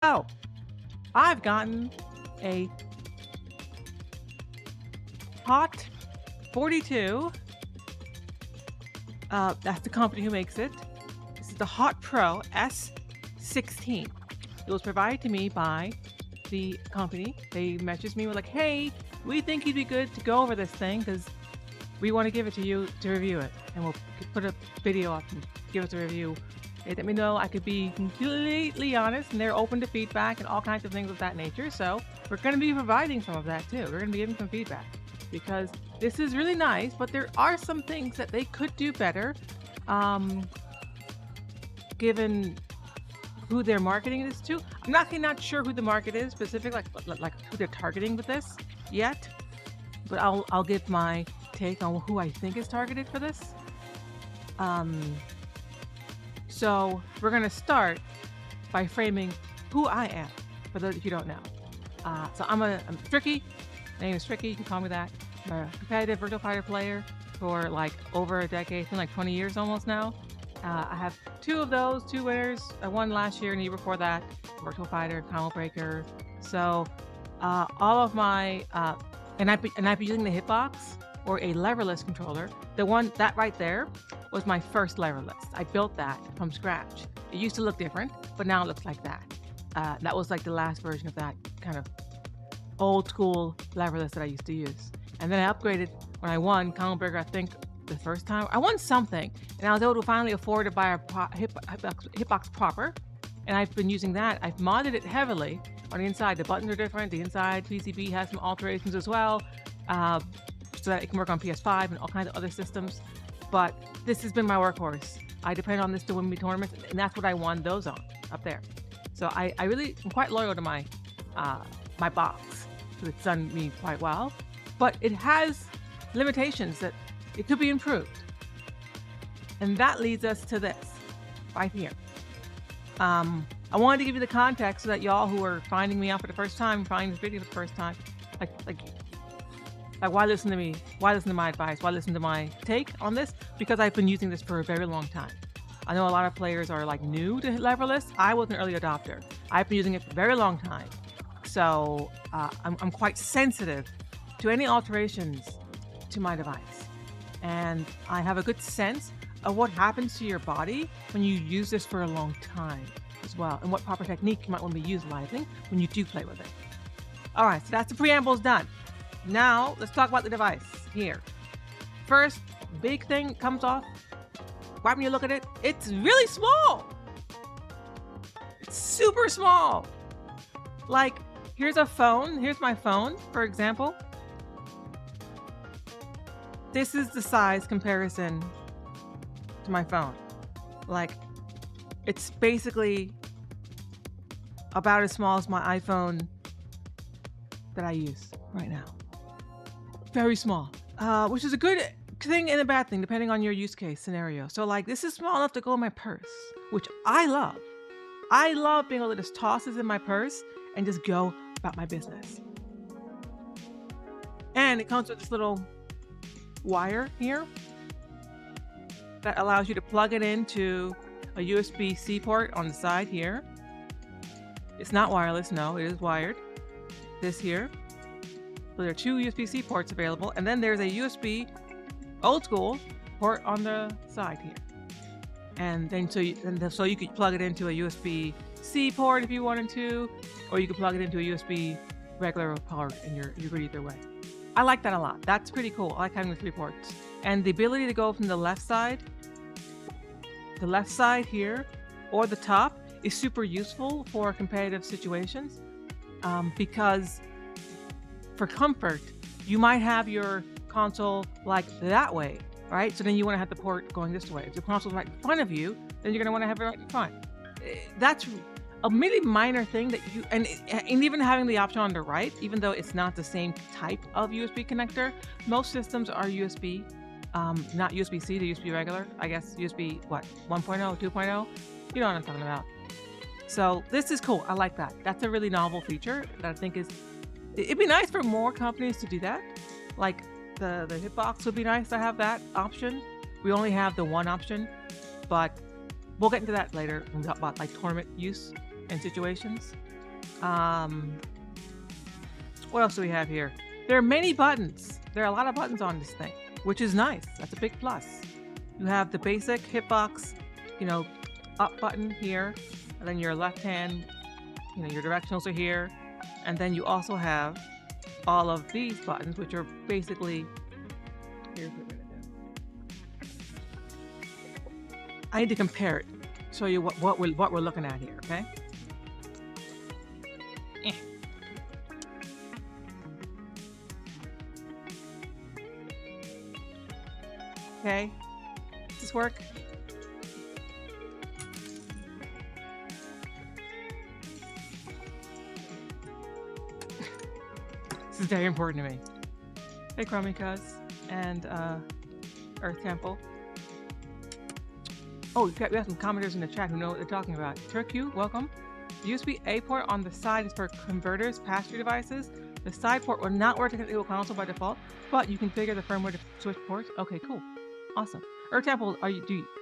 Oh, I've gotten a Hot 42. That's the company who makes it. This is the Haute Pro S16. It was provided to me by the company. They messaged me with like, "Hey, we think you'd be good to go over this thing because we want to give it to you to review it, and we'll put a video up and give us a review." They let me know I could be completely honest, and they're open to feedback and all kinds of things of that nature. So we're going to be providing some of that too. We're going to be giving some feedback because this is really nice, but there are some things that they could do better, um, given who they're marketing this to. I'm not sure who the market is specific, like who they're targeting with this yet, but I'll give my take on who I think is targeted for this. So we're gonna start by framing who I am, for those of you who don't know. So I'm Tricky. My name is Tricky. You can call me that. I'm a competitive virtual fighter player for like over a decade. It's been like 20 years almost now. I have two of those, two winners. I won last year and the year before that. Virtual fighter, combo breaker. So all of my and I've been using the hitbox or a leverless controller. The one that right there was my first leverless. I built that from scratch. It used to look different, but now it looks like that. That was like the last version of that kind of old school leverless that I used to use. And then I upgraded when I won combo breaker. I think the first time I won something, and I was able to finally afford to buy a hitbox proper. And I've been using that. I've modded it heavily on the inside. The buttons are different. The inside PCB has some alterations as well, so that it can work on PS5 and all kinds of other systems. But this has been my workhorse. I depend on this to win me tournaments, and that's what I won those on up there. So I really am quite loyal to my my box. So it's done me quite well, but it has limitations that it could be improved. And that leads us to this right here. I wanted to give you the context so that y'all who are finding me out for the first time, finding this video for the first time, like why listen to me? Why listen to my advice? Why listen to my take on this? Because I've been using this for a very long time. I know a lot of players are like new to leverless. I was an early adopter. I've been using it for a very long time. So I'm quite sensitive to any alterations to my device. And I have a good sense of what happens to your body when you use this for a long time as well, and what proper technique you might want to be utilizing when you do play with it. All right, so that's the preamble's done. Now let's talk about the device here. First big thing comes off right when you look at it. It's really small. It's super small. Like, here's a phone. Here's my phone, for example. This is the size comparison to my phone. Like, it's basically about as small as my iPhone that I use right now. Very small, which is a good thing and a bad thing depending on your use case scenario. So like, this is small enough to go in my purse, which I love. I love being able to just toss this in my purse and just go about my business. And it comes with this little wire here that allows you to plug it into a USB-C port on the side here. It's not wireless, no, it is wired. This here. So there are two USB-C ports available, and then there's a USB old school port on the side here. And then so you could plug it into a USB-C port if you wanted to, or you could plug it into a USB regular port, and you're good either way. I like that a lot. That's pretty cool. I like having the three ports. And the ability to go from the left side here, or the top, is super useful for competitive situations, because for comfort, you might have your console like that way, right? So then you want to have the port going this way. If the console's right in front of you, then you're going to want to have it right in front. That's a really minor thing that you, and even having the option on the right, even though it's not the same type of USB connector, most systems are USB, not USB-C, the USB regular, I guess USB, 1.0, 2.0? You know what I'm talking about. So this is cool. I like that. That's a really novel feature that I think it'd be nice for more companies to do that. Like the hitbox would be nice to have that option. We only have the one option, but we'll get into that later when we talk about like tournament use and situations. What else do we have here? There are many buttons. There are a lot of buttons on this thing, which is nice. That's a big plus. You have the basic hitbox, up button here, and then your left hand, your directionals are here. And then you also have all of these buttons, which are basically, here's what we're gonna do. I need to compare it, show you what we're looking at here, okay? Okay, does this work? This is very important to me. Hey, Crummy Cuz and Earth Temple. Oh, we have some commenters in the chat who know what they're talking about. Turku, welcome. The USB A port on the side is for converters, pass-through devices. The side port will not work with console by default, but you configure the firmware to switch ports. Okay, cool, awesome. Earth Temple, I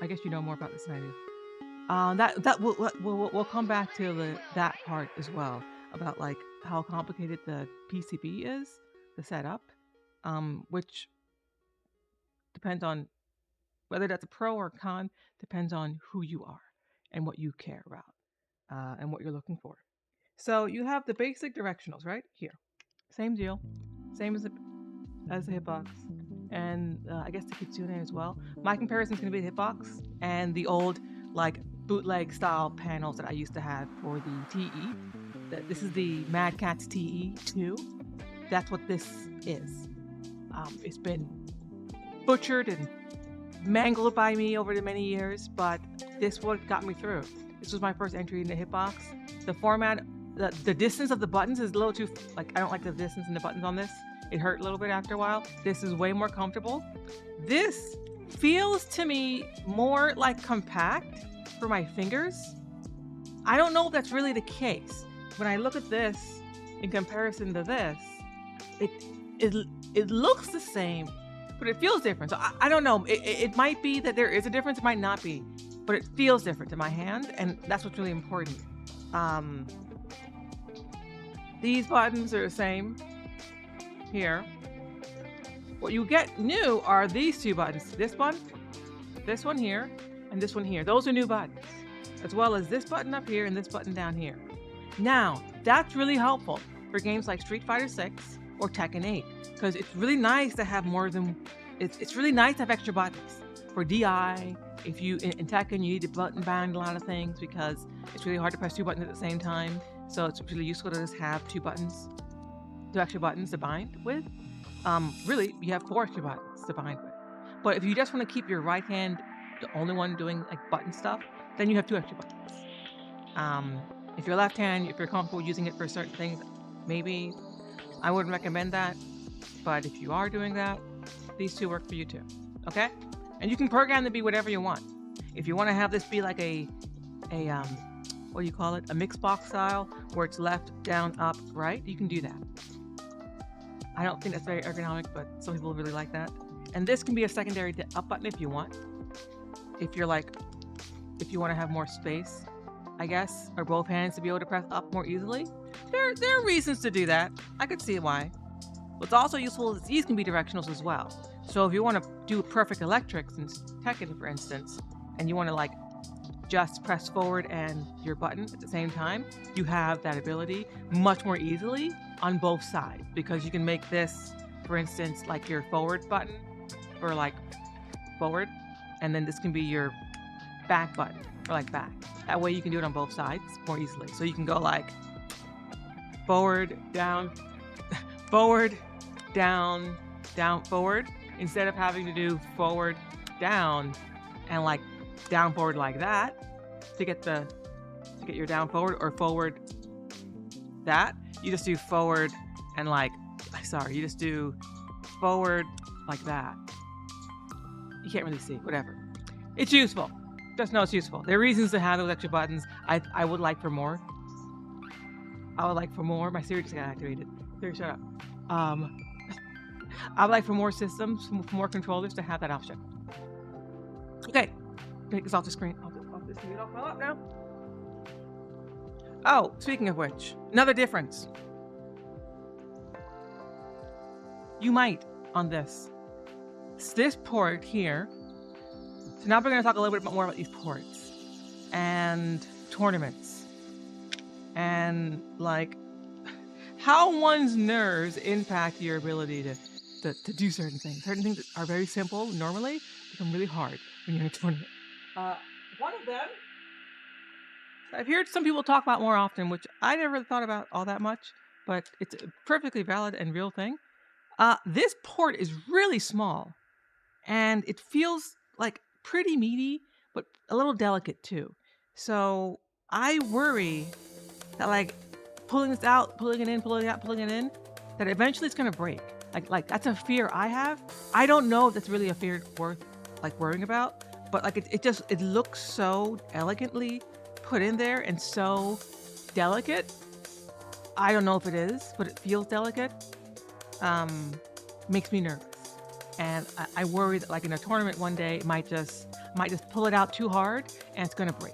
guess you know more about this than I do. We'll come back to that part as well, about like how complicated the PCB is, the setup, which depends on whether that's a pro or a con, depends on who you are and what you care about, and what you're looking for. So you have the basic directionals right here. Same deal, same as the hitbox, and I guess the Kitsune as well. My comparison is going to be the hitbox and the old like bootleg style panels that I used to have for the TE. This is the Mad Catz TE2. That's what this is. It's been butchered and mangled by me over the many years, but this what got me through. This was my first entry in the hitbox. The format, the distance of the buttons is a little too, like, I don't like the distance in the buttons on this. It hurt a little bit after a while. This is way more comfortable. This feels to me more like compact for my fingers. I don't know if that's really the case. When I look at this in comparison to this, it looks the same, but it feels different. So I don't know. It might be that there is a difference. It might not be, but it feels different to my hand, and that's what's really important. These buttons are the same here. What you get new are these two buttons. This one here, and this one here. Those are new buttons, as well as this button up here and this button down here. Now, that's really helpful for games like Street Fighter 6 or Tekken 8, because it's really nice to have more than, it's really nice to have extra buttons. For DI, if you, in Tekken, you need to button bind a lot of things because it's really hard to press two buttons at the same time. So it's really useful to just have two extra buttons to bind with. Really, you have 4 extra buttons to bind with. But if you just want to keep your right hand the only one doing like button stuff, then you have 2 extra buttons. If you're left hand, if you're comfortable using it for certain things, maybe I wouldn't recommend that. But if you are doing that, these 2 work for you too. Okay? And you can program to be whatever you want. If you want to have this be like a what do you call it? A mix box style where it's left, down, up, right? You can do that. I don't think that's very ergonomic, but some people really like that. And this can be a secondary up button if you want. If you want to have more space, I guess, or both hands to be able to press up more easily. There are reasons to do that. I could see why. What's also useful is these can be directionals as well. So if you want to do perfect electrics in Tekken, for instance, and you want to like just press forward and your button at the same time, you have that ability much more easily on both sides, because you can make this, for instance, like your forward button for like forward, and then this can be your back button for like back. That way you can do it on both sides more easily. So you can go like forward, down, forward, down, down, forward, instead of having to do forward, down, and like down, forward like that to get your down, forward, or forward that. You just do forward and like, you just do forward like that. You can't really see, whatever. It's useful. Just know it's useful. There are reasons to have those extra buttons. I would like for more. I would like for more. My Siri just got activated. Siri, shut up. I would like for more systems, for more controllers to have that option. Okay, take this off the screen. Off the screen. Don't fall up now. Oh, speaking of which, another difference. You might on this. It's this port here. So now we're going to talk a little bit more about these ports and tournaments and like how one's nerves impact your ability to do certain things. Certain things that are very simple normally become really hard when you're in a tournament. One of them I've heard some people talk about more often, which I never thought about all that much, but it's a perfectly valid and real thing. This port is really small, and it feels like pretty meaty, but a little delicate too. So I worry that like pulling this out, pulling it in, pulling it out, pulling it in, that eventually it's gonna break. Like that's a fear I have. I don't know if that's really a fear worth like worrying about, but like it looks so elegantly put in there and so delicate. I don't know if it is, but it feels delicate. Makes me nervous, and I worry that like in a tournament one day it might just pull it out too hard and it's gonna break,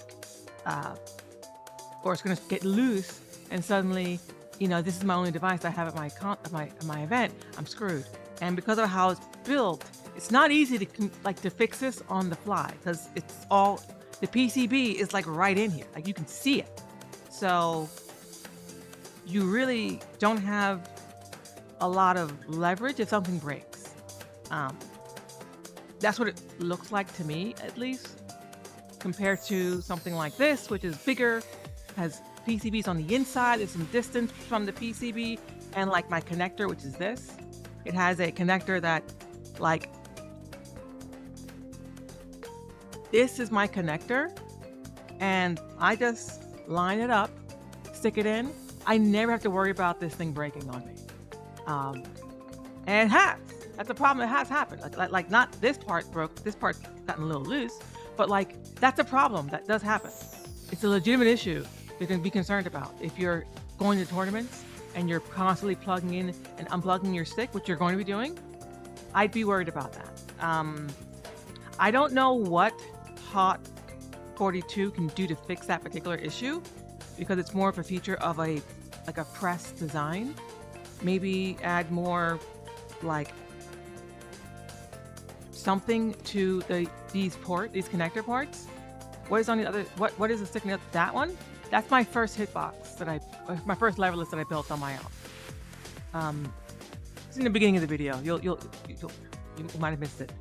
or it's gonna get loose and suddenly, this is my only device I have at my event. I'm screwed, and because of how it's built, it's not easy to fix this on the fly because it's all the PCB is like right in here, like you can see it. So you really don't have a lot of leverage if something breaks. That's what it looks like to me, at least, compared to something like this, which is bigger, has PCBs on the inside, there's some distance from the PCB, and like my connector, which is this, it has a connector that like, this is my connector, and I just line it up, stick it in. I never have to worry about this thing breaking on me. And it has. That's a problem. It has happened. Like not this part broke. This part's gotten a little loose, but like that's a problem that does happen. It's a legitimate issue you can be concerned about if you're going to tournaments and you're constantly plugging in and unplugging your stick, which you're going to be doing. I'd be worried about that. I don't know what Haute 42 can do to fix that particular issue because it's more of a feature of a press design. Maybe add more like something to these connector ports. What is on the other? What is the sticking up? That one? That's my first hitbox my first lever list that I built on my own. It's in the beginning of the video. You might have missed it.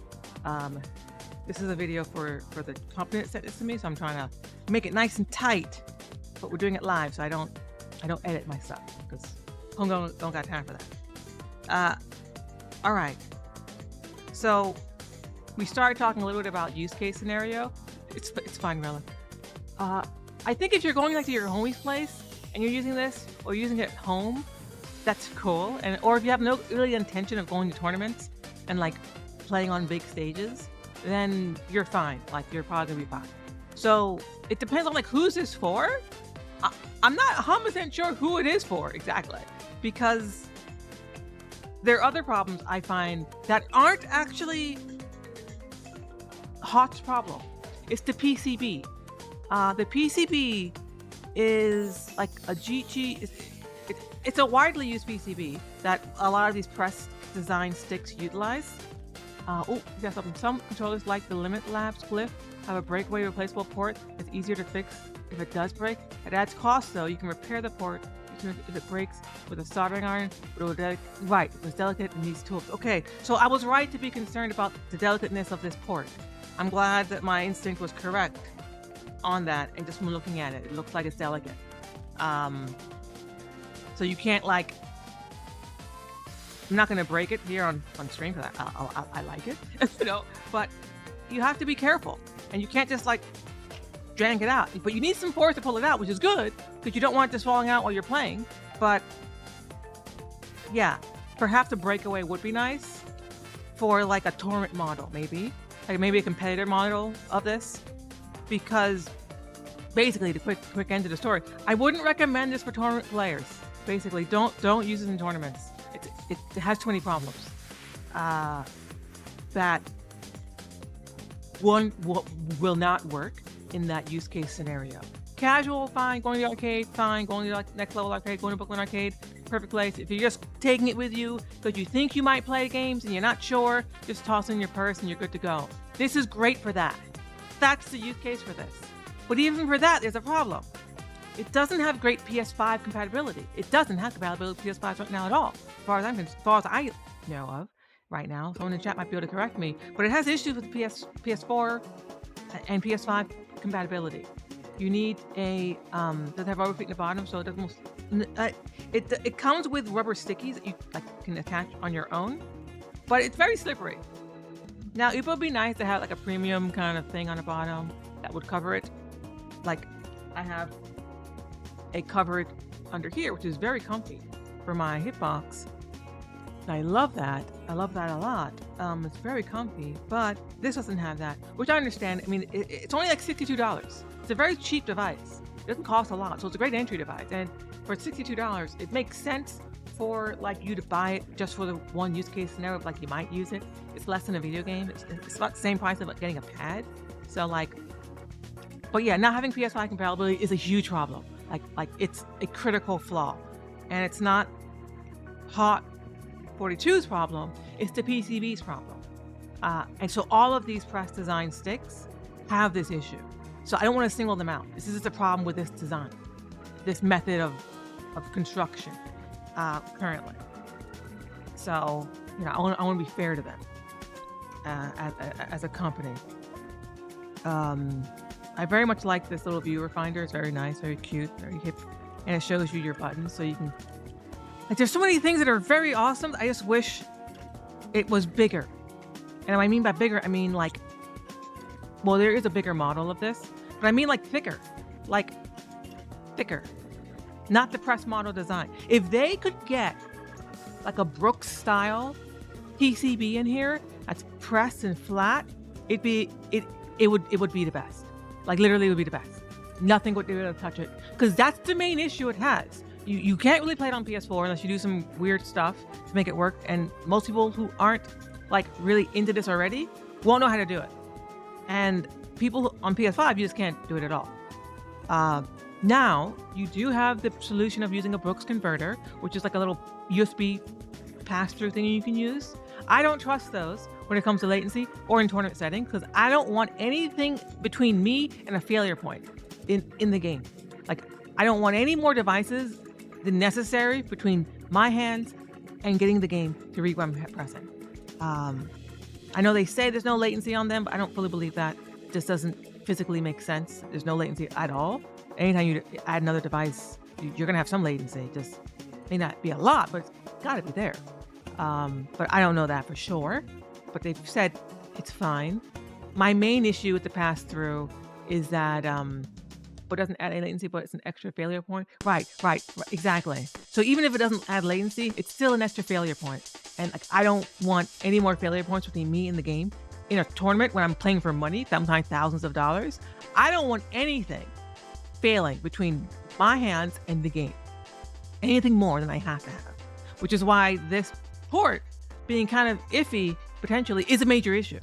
This is a video for the company that sent this to me, so I'm trying to make it nice and tight. But we're doing it live, so I don't edit my stuff because I don't got time for that. All right. So we started talking a little bit about use case scenario. It's fine, really. I think if you're going like to your homie's place and you're using this or using it at home, that's cool. Or if you have no really intention of going to tournaments and like playing on big stages, then you're fine. Like you're probably gonna be fine. So it depends on like who's this for. I'm not 100% sure who it is for exactly, because there are other problems I find that aren't actually Haute's problem. It's the PCB. The PCB is like a GG. It's a widely used PCB that a lot of these press design sticks utilize. Some controllers like the Limit Labs Glyph have a breakaway replaceable port that's easier to fix if it does break. It adds cost though. You can repair the port if it breaks with a soldering iron, but it was delicate in these tools. Okay, so I was right to be concerned about the delicateness of this port. I'm glad that my instinct was correct on that, and just from looking at it, it looks like it's delicate. So you can't like, I'm not gonna break it here on stream because I like it, but you have to be careful, and you can't just like jank it out. But you need some force to pull it out, which is good because you don't want this falling out while you're playing. But yeah, perhaps a breakaway would be nice for like a tournament model, maybe a competitor model of this, because basically the quick end of the story, I wouldn't recommend this for tournament players. Basically, don't use it in tournaments. It has too many problems. That one will not work in that use case scenario. casual, fine. Going to the arcade, fine. Going to the next level arcade, going to Brooklyn Arcade, perfect place. If you're just taking it with you because you think you might play games and you're not sure, just toss in your purse and you're good to go. This is great for that. That's the use case for this. But even for that, there's a problem. It doesn't have great PS5 compatibility. It doesn't have compatibility with PS5 right now at all, as far as I know of right now. Someone in the chat might be able to correct me, but it has issues with PS4 and PS5 compatibility. You need a does have rubber feet in the bottom, so it doesn't. It comes with rubber stickies that you can attach on your own, but it's very slippery. Now it would be nice to have like a premium kind of thing on the bottom that would cover it. Like I have a covered under here, which is very comfy for my hitbox. I love that. I love that a lot. It's very comfy, but this doesn't have that, which I understand. I mean, it's only like $62. It's a very cheap device. It doesn't cost a lot, so it's a great entry device. And for $62, it makes sense for like you to buy it just for the one use case scenario, like you might use it. It's less than a video game. It's about the same price of like getting a pad. So like, but yeah, not having PS5 compatibility is a huge problem. Like it's a critical flaw, and it's not Hot 42's problem, it's the PCB's problem. And so all of these press design sticks have this issue. So I don't want to single them out. This is the problem with this design, this method of construction currently. So, you know, I want to be fair to them as a company. I very much like this little viewer finder. It's very nice, very cute, very hip, and it shows you your buttons, so you can. Like, there's so many things that are very awesome. I just wish it was bigger. And what I mean by bigger, I mean like, well, there is a bigger model of this, but I mean like thicker, not the press model design. If they could get like a Brooks style PCB in here that's pressed and flat, it would be the best. Like literally, it would be the best. Nothing would be able to touch it, because that's the main issue it has. You can't really play it on PS4 unless you do some weird stuff to make it work. And most people who aren't like really into this already won't know how to do it. And people on PS5, you just can't do it at all. Now you do have the solution of using a Brooks converter, which is like a little USB pass-through thing you can use. I don't trust those when it comes to latency or in tournament settings, because I don't want anything between me and a failure point in the game. Like, I don't want any more devices than necessary between my hands and getting the game to read what I'm pressing. I know they say there's no latency on them, but I don't fully believe that. It just doesn't physically make sense. There's no latency at all. Anytime you add another device, you're gonna have some latency. Just may not be a lot, but it's gotta be there. But I don't know that for sure. But they've said it's fine. My main issue with the pass-through is that but doesn't add any latency, but it's an extra failure point. Right, exactly. So even if it doesn't add latency, it's still an extra failure point. And like, I don't want any more failure points between me and the game. In a tournament when I'm playing for money, sometimes thousands of dollars, I don't want anything failing between my hands and the game. Anything more than I have to have. Which is why this port being kind of iffy potentially is a major issue.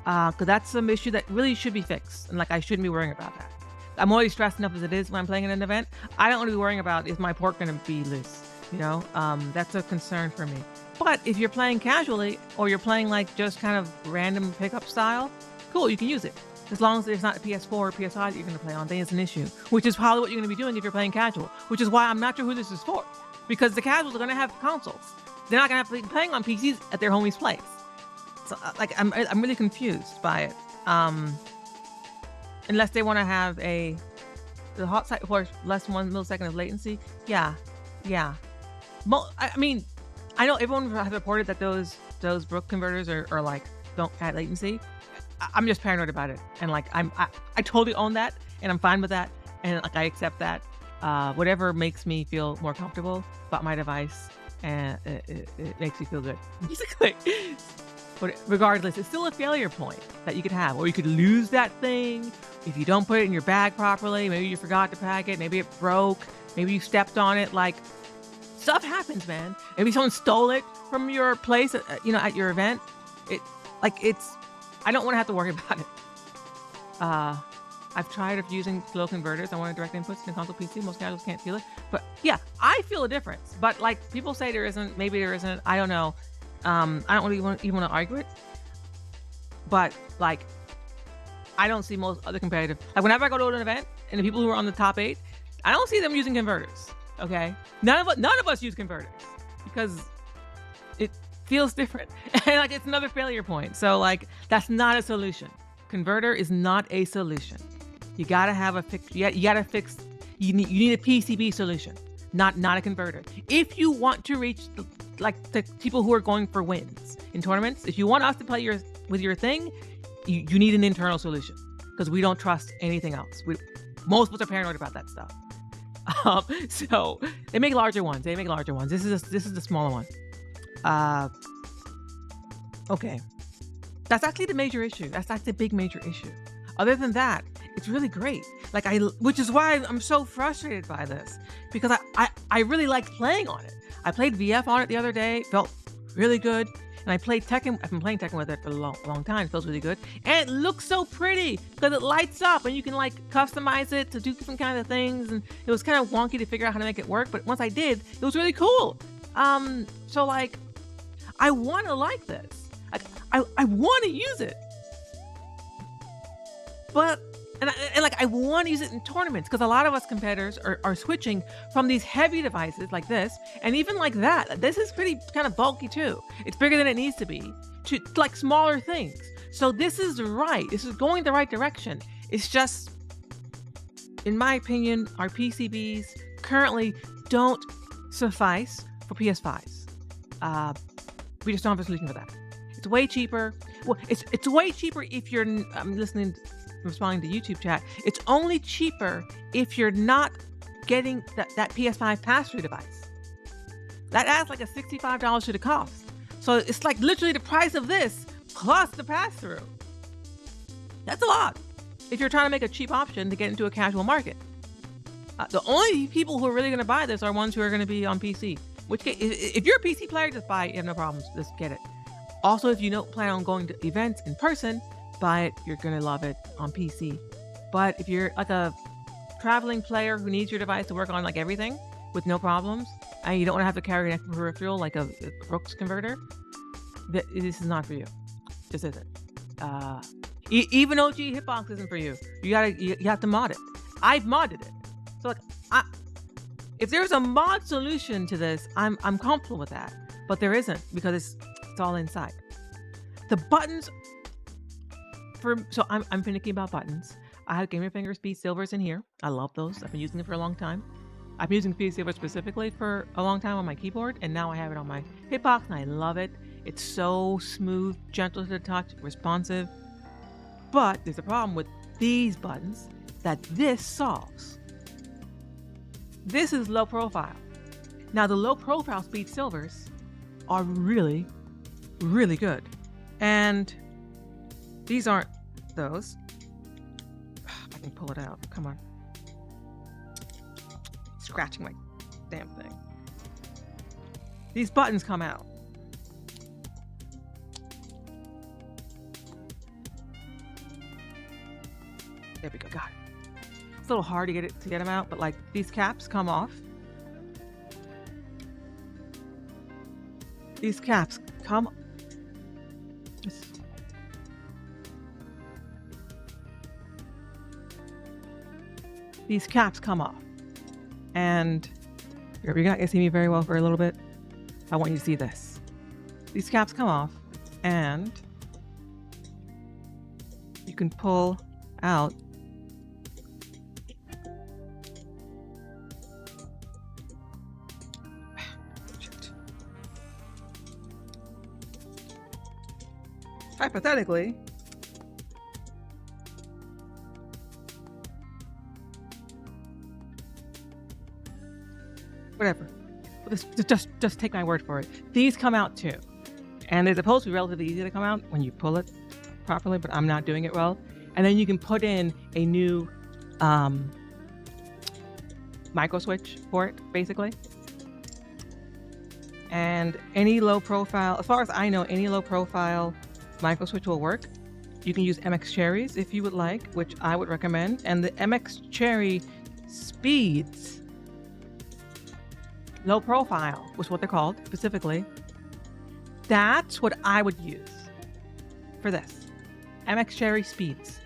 Because that's some issue that really should be fixed. And like, I shouldn't be worrying about that. I'm already stressed enough as it is when I'm playing in an event. I don't want to be worrying about, is my port going to be loose? You know, that's a concern for me. But if you're playing casually, or you're playing like just kind of random pickup style, cool, you can use it. As long as there's not a PS4 or PS5 that you're going to play on, then it's an issue. Which is probably what you're going to be doing if you're playing casual. Which is why I'm not sure who this is for. Because the casuals are going to have consoles. They're not going to have to be playing on PCs at their homie's place. So like, I'm really confused by it. Unless they want to have the hot site for less than 1 millisecond of latency. Yeah. I mean, I know everyone has reported that those Brook converters are like, don't add latency. I'm just paranoid about it. And like, I totally own that, and I'm fine with that. And like, I accept that. Whatever makes me feel more comfortable about my device, and it makes me feel good, basically. But regardless, it's still a failure point that you could have, or you could lose that thing if you don't put it in your bag properly. Maybe you forgot to pack it. Maybe it broke. Maybe you stepped on it. Like, stuff happens, man. Maybe someone stole it from your place, at your event. I don't want to have to worry about it. I've tried of using slow converters. I want direct inputs in a console PC. Most casuals can't feel it. But yeah, I feel a difference. But like people say there isn't, maybe there isn't. I don't know. I don't really even want to argue it. But like, I don't see most other competitive. Like whenever I go to an event and the people who are on the top 8, I don't see them using converters. Okay, none of us use converters because it feels different, and like it's another failure point. So like that's not a solution. Converter is not a solution. You gotta have a fix. You gotta fix. You need a PCB solution, not a converter. If you want to reach the people who are going for wins in tournaments, if you want us to play with your thing, you need an internal solution because we don't trust anything else. Most of us are paranoid about that stuff. So they make larger ones. This is the smaller one. Okay. That's actually the major issue. That's like the big major issue. Other than that, it's really great. Like which is why I'm so frustrated by this, because I really like playing on it. I played VF on it the other day. Felt really good. And I played Tekken. I've been playing Tekken with it for a long time. It feels really good. And it looks so pretty because it lights up and you can like customize it to do different kind of things. And it was kind of wonky to figure out how to make it work. But once I did, it was really cool. So like, I want to like this. Like, I want to use it. But, and like, I want to use it in tournaments because a lot of us competitors are switching from these heavy devices like this, and even like that. This is pretty kind of bulky too. It's bigger than it needs to be, to like smaller things. So this is right. This is going the right direction. It's just, in my opinion, our PCBs currently don't suffice for PS5s. We just don't have a solution for that. It's way cheaper. Well, it's way cheaper if you're, I'm responding to YouTube chat. It's only cheaper if you're not getting that PS5 pass-through device. That adds like a $65 to the cost. So it's like literally the price of this plus the pass-through. That's a lot if you're trying to make a cheap option to get into a casual market. The only people who are really going to buy this are ones who are going to be on PC. Which if you're a PC player, just buy it. You have no problems. Just get it. Also, if you don't plan on going to events in person, buy it. You're going to love it on PC. But if you're like a traveling player who needs your device to work on like everything with no problems, and you don't want to have to carry an extra peripheral like a Brooks converter, this is not for you. Just isn't. Even OG Hitbox isn't for you. You have to mod it. I've modded it. So like if there's a mod solution to this, I'm comfortable with that. But there isn't because it's all inside. The buttons so I'm finicky about buttons. I have Gamer Finger Speed Silvers in here. I love those. I've been using them for a long time. I've been using Speed Silver specifically for a long time on my keyboard, and now I have it on my hitbox, and I love it. It's so smooth, gentle to the touch, responsive. But there's a problem with these buttons that this solves. This is low profile. Now the low profile Speed Silvers are really, really good. And these aren't those. If I can pull it out, come on. Scratching my damn thing. These buttons come out. There we go, got it. It's a little hard to get them out, but like these caps come off. These caps come. These caps come off, and you're not gonna see me very well for a little bit. I want you to see this. These caps come off, and you can pull out hypothetically, whatever. Just take my word for it. These come out too, and they're supposed to be relatively easy to come out when you pull it properly, but I'm not doing it well. And then you can put in a new micro switch for it, basically. And any low profile, as far as I know, any low profile micro switch will work. You can use MX Cherries if you would like, which I would recommend. And the MX Cherry Speeds, low profile was what they're called specifically. That's what I would use for this. MX Cherry Speeds.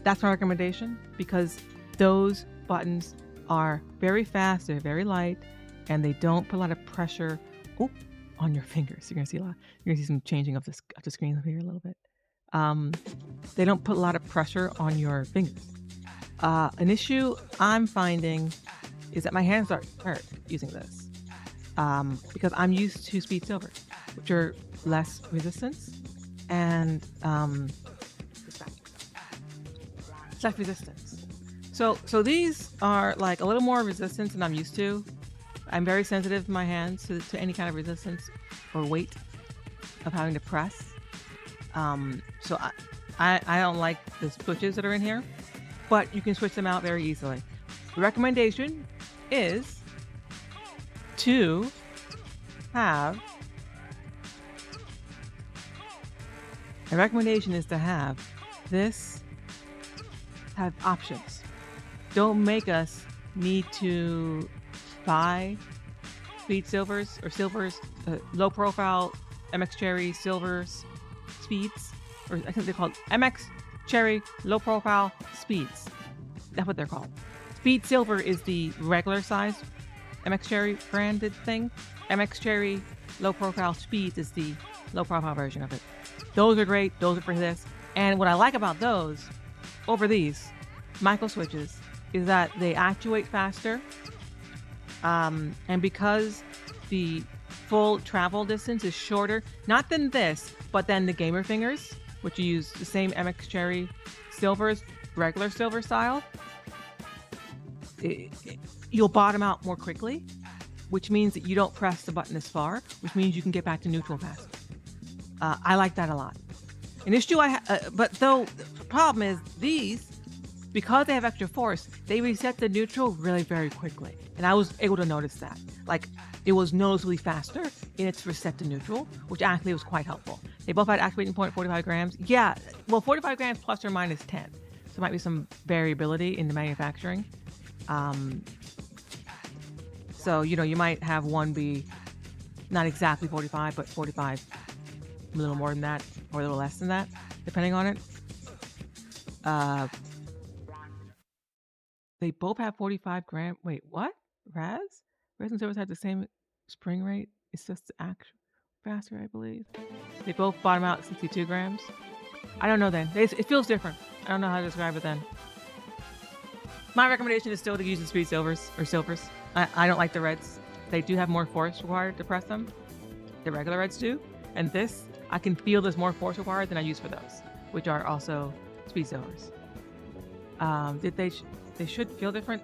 That's my recommendation because those buttons are very fast, they're very light, and they don't put a lot of pressure on your fingers. You're gonna see some changing of the screen here a little bit. They don't put a lot of pressure on your fingers. An issue I'm finding is that my hands are hurt using this because I'm used to Speed Silver, which are less resistance and less resistance. So these are like a little more resistance than I'm used to. I'm very sensitive in my hands to any kind of resistance or weight of having to press. So I don't like the switches that are in here, but you can switch them out very easily. The recommendation is to have this have options. Don't make us need to buy Speed Silvers or Silvers, low profile MX Cherry Silvers Speeds, or I think they're called MX Cherry Low Profile Speeds. That's what they're called. Speed Silver is the regular size MX Cherry branded thing. MX Cherry Low Profile Speeds is the low profile version of it. Those are great. Those are for this. And what I like about those over these micro switches is that they actuate faster. And because the full travel distance is shorter, not than this, but than the gamer fingers, which you use the same MX Cherry Silvers, regular silver style, you'll bottom out more quickly, which means that you don't press the button as far, which means you can get back to neutral faster. I like that a lot. An issue but though the problem is these, because they have extra force, they reset the neutral really very quickly. And I was able to notice that. Like, it was noticeably faster in its reset to neutral, which actually was quite helpful. They both had activating point 45 grams. Yeah, well, 45 grams plus or minus 10. So there might be some variability in the manufacturing. So, you might have one be not exactly 45, but 45, a little more than that, or a little less than that, depending on it. They both have 45 gram. Wait, what? Resin servers have the same spring rate. It's just the actual faster, I believe. They both bottom out at 62 grams. I don't know then. It feels different. I don't know how to describe it then. My recommendation is still to use the Speed Silvers or Silvers. I don't like the reds. They do have more force required to press them. The regular reds do. And this, I can feel there's more force required than I use for those, which are also Speed Silvers. They should feel different.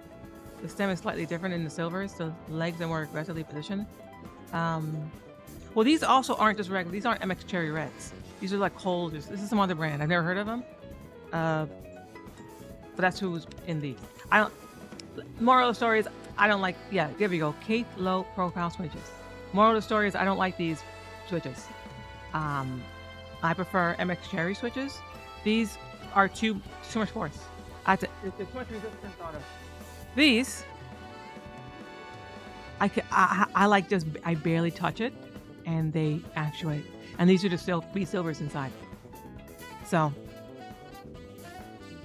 The stem is slightly different in the silvers. The legs are more aggressively positioned. Well, these also aren't just regular. These aren't MX Cherry Reds. These are like cold. This is some other brand. I've never heard of them. But that's who's in these. Moral of the story is I don't like. Yeah, there we go. Kate low profile switches. Moral of the story is I don't like these switches. I prefer MX Cherry switches. These are too much force. It's too much resistance on them. These, I barely touch it, and they actuate. And these are just Speed Silvers inside. So,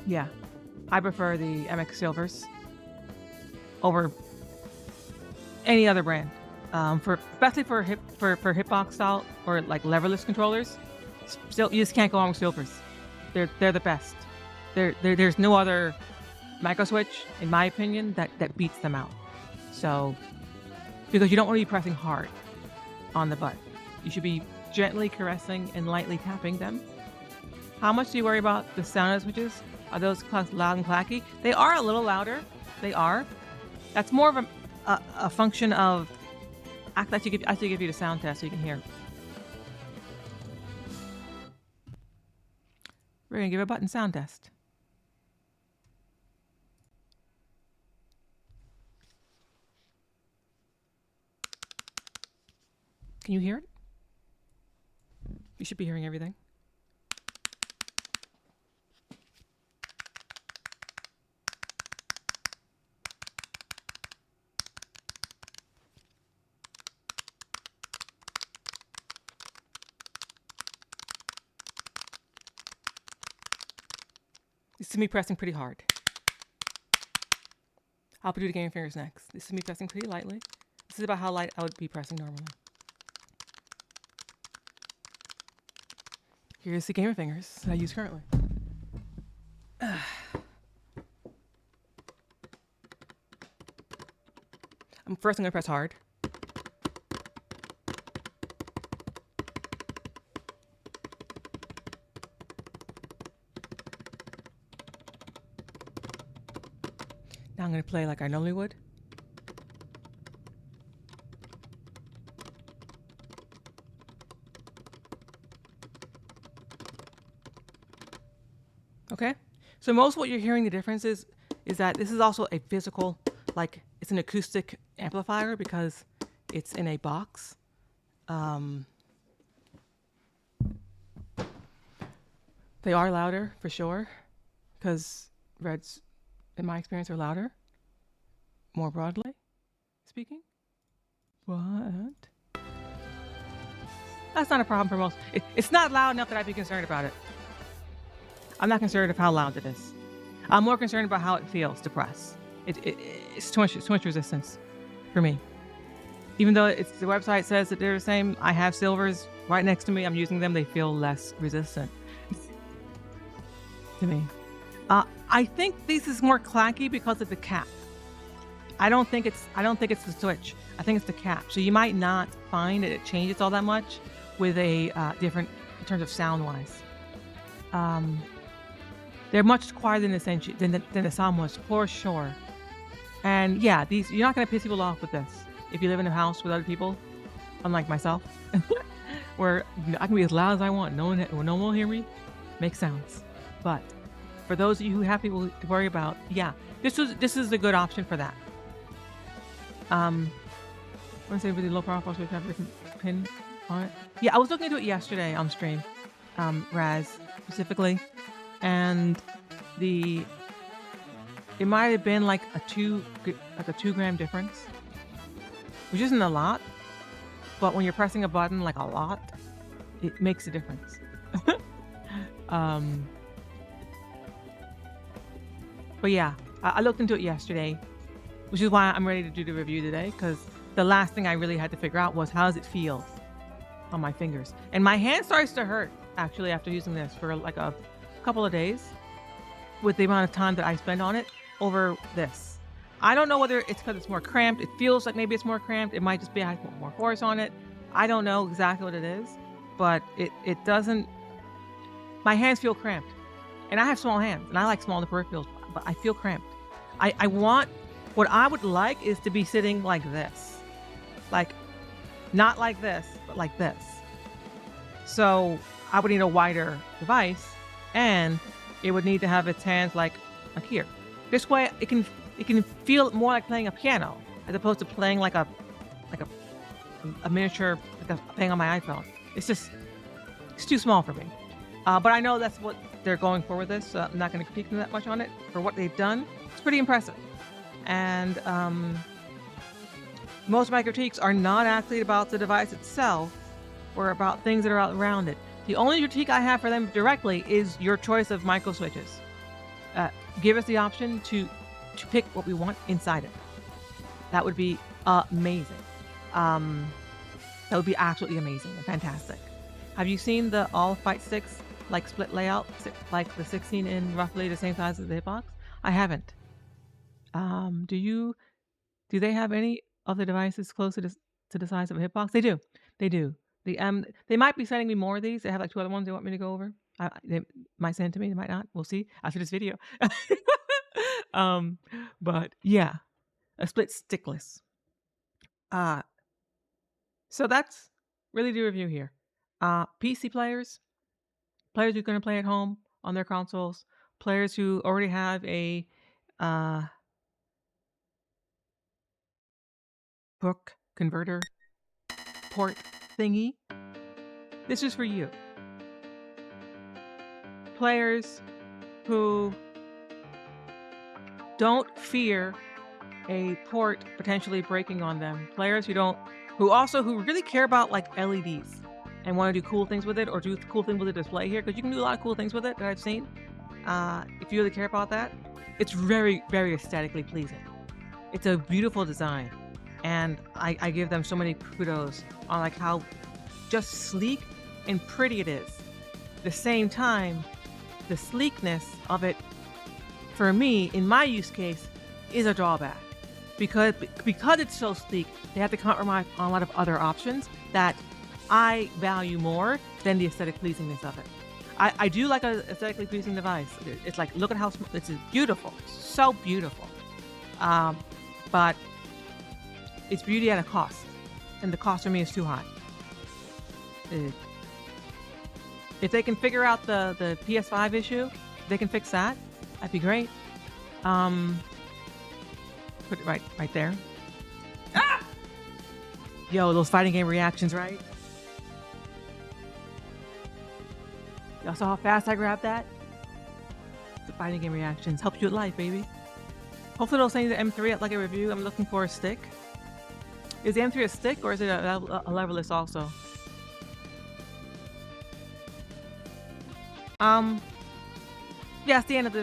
yeah, I prefer the MX Silvers over any other brand. Especially for hitbox style or like leverless controllers. Still, you just can't go wrong with Silvers. They're the best. There's no other micro switch, in my opinion, that beats them out. So, because you don't want to be pressing hard on the butt. You should be gently caressing and lightly tapping them. How much do you worry about the sound of the switches? Are those loud and clacky? They are a little louder. They are. That's more of a function of. I should give you the sound test so you can hear. We're gonna give a button sound test. Can you hear it? You should be hearing everything. This is me pressing pretty hard. I'll do the gamer fingers next. This is me pressing pretty lightly. This is about how light I would be pressing normally. Here's the gamer fingers that I use currently. First, I'm going to press hard. Now I'm going to play like I normally would. Okay, so most of what you're hearing the difference is that this is also a physical, like it's an acoustic amplifier because it's in a box. They are louder for sure, because reds, in my experience, are louder, more broadly speaking. What? That's not a problem for most. It's not loud enough that I'd be concerned about it. I'm not concerned of how loud it is. I'm more concerned about how it feels to press. It's too much resistance for me. Even though the website says that they're the same, I have silvers right next to me. I'm using them. They feel less resistant to me. I think this is more clacky because of the cap. I don't think it's the switch. I think it's the cap. So you might not find that it changes all that much with a different in terms of sound wise. They're much quieter than the sound was for sure. And yeah, you're not gonna piss people off with this if you live in a house with other people, unlike myself, where I can be as loud as I want. No one will hear me make sounds. But for those of you who have people to worry about, yeah, this is a good option for that. I want to say really low profile switch have a different pin on it. Yeah, I was looking into it yesterday on stream, Raz specifically, and it might have been like a 2 gram difference, which isn't a lot, but when you're pressing a button like a lot, it makes a difference. But yeah, I looked into it yesterday, which is why I'm ready to do the review today, because the last thing I really had to figure out was how does it feel on my fingers. And my hand starts to hurt actually after using this for like a couple of days with the amount of time that I spend on it over this. I don't know whether it's because it's more cramped. It feels like maybe it's more cramped. It might just be I have more force on it. I don't know exactly what it is, but it doesn't, my hands feel cramped. And I have small hands and I like small peripherals, but I feel cramped. I want, what I would like is to be sitting like this. Like, not like this, but like this. So I would need a wider device, and it would need to have its hands like here. This way it can feel more like playing a piano as opposed to playing like a miniature, like playing on my iPhone. It's too small for me. But I know that's what they're going for with this, so I'm not going to critique them that much on it. For what they've done, it's pretty impressive. And most of my critiques are not actually about the device itself or about things that are around it. The only critique I have for them directly is your choice of micro switches. Give us the option to pick what we want inside it. That would be amazing. That would be absolutely amazing and fantastic. Have you seen the all fight sticks, like split layout, like the 16 in roughly the same size as the hitbox? I haven't. Do they have any of the devices close to the size of a hitbox? They do. They do. They might be sending me more of these. They have like 2 other ones they want me to go over. They might send to me. They might not. We'll see after this video. But yeah, a split stickless. So that's really the review here. PC players who are going to play at home on their consoles, players who already have a book converter port thingy. This is for you. Players who don't fear a port potentially breaking on them. Players who really care about like LEDs and want to do cool things with it, or do cool things with the display here, because you can do a lot of cool things with it that I've seen. if you really care about that, it's very, very aesthetically pleasing. It's a beautiful design, and I give them so many kudos on like how just sleek and pretty it is. At the same time, the sleekness of it, for me, in my use case, is a drawback. Because it's so sleek, they have to compromise on a lot of other options that I value more than the aesthetic pleasingness of it. I do like an aesthetically pleasing device. It's like, look at how this is beautiful, so beautiful. But it's beauty at a cost, and the cost for me is too high. If they can figure out the PS5 issue, they can fix that. That'd be great. Put it right there. Ah! Yo, those fighting game reactions, right? Y'all saw how fast I grabbed that? The fighting game reactions helps you with life, baby. Hopefully they'll send you the M3 like a review. I'm looking for a stick. Is the M3 a stick or is it a leverless also? Yeah, it's the end of the